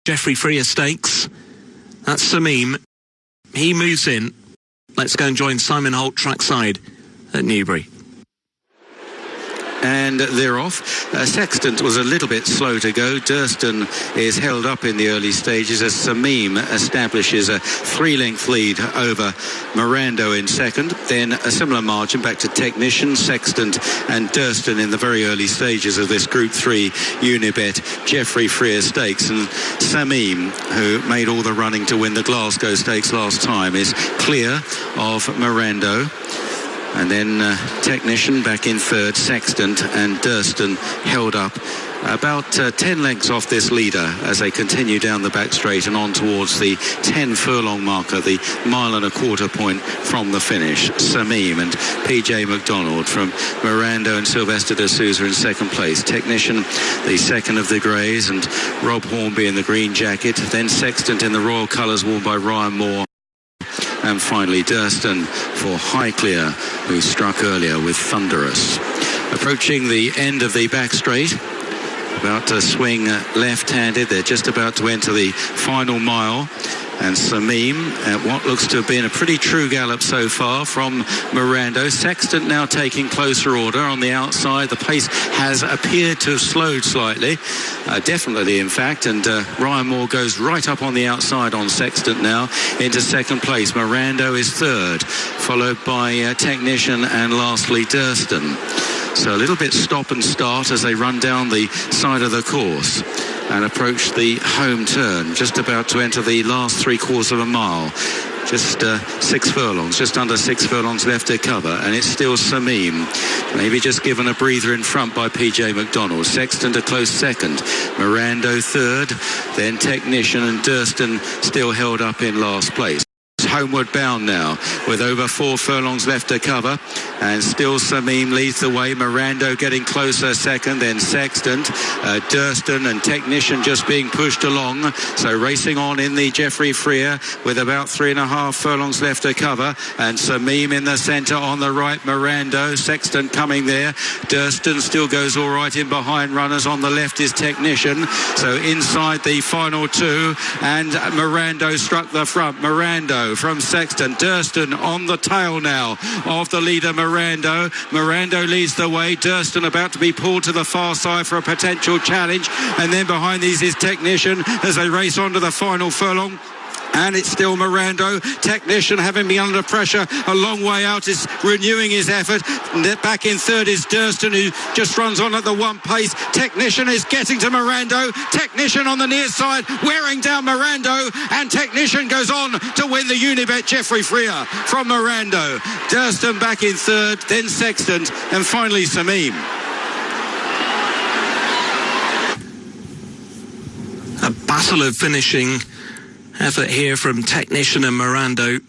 Geoffrey Freer Stakes. That's Samim. He moves in. Let's go and join Simon Holt trackside at Newbury. And they're off. Sextant was a little bit slow to go. Durston is held up in the early stages as Samim establishes a 3-length lead over Mirando in second. Then a similar margin back to Technician, Sextant and Durston in the very early stages of this Group 3 Unibet Geoffrey Freer Stakes. And Samim, who made all the running to win the Glasgow Stakes last time, is clear of Mirando. And then Technician back in third, Sextant and Durston held up about 10 lengths off this leader as they continue down the back straight and on towards the 10 furlong marker, the 1.25 mile point from the finish. Samim and PJ McDonald from Mirando and Sylvester de Souza in second place. Technician, the second of the greys, and Rob Hornby in the green jacket. Then Sextant in the royal colours worn by Ryan Moore. And finally Durston for Highclere, who struck earlier with Thunderous. Approaching the end of the back straight, about to swing left-handed. They're just about to enter the final mile. And Samim, at what looks to have been a pretty true gallop so far from Mirando. Sextant now taking closer order on the outside. The pace has appeared to have slowed slightly, definitely in fact, and Ryan Moore goes right up on the outside on Sextant now into second place. Mirando is third, followed by Technician and lastly Durston. So a little bit stop and start as they run down the side of the course and approach the home turn, just about to enter the last 3/4 mile. Just 6 furlongs, just under 6 furlongs left to cover, and it's still Samim, maybe just given a breather in front by PJ McDonald. Sextant a close second, Mirando third, then Technician and Durston still held up in last place. Homeward bound now with over 4 furlongs left to cover, and still Samim leads the way. Mirando getting closer second, then Sextant, Durston and Technician just being pushed along, so racing on in the Geoffrey Freer with about 3.5 furlongs left to cover, and Samim in the centre on the right. Mirando, Sextant coming there. Durston still goes all right in behind runners. On the left is Technician, so inside the final two, and Mirando struck the front. Mirando from Sextant. Durston on the tail now of the leader Mirando. Mirando leads the way. Durston about to be pulled to the far side for a potential challenge, and then behind these is Technician as they race on to the final furlong. And it's still Mirando. Technician, having been under pressure a long way out, is renewing his effort. Back in third is Durston, who just runs on at the one pace. Technician is getting to Mirando. Technician on the near side, wearing down Mirando. And Technician goes on to win the Unibet Geoffrey Freer from Mirando. Durston back in third, then Sextant, and finally Samim. A battle of finishing effort here from Technician and Mirando.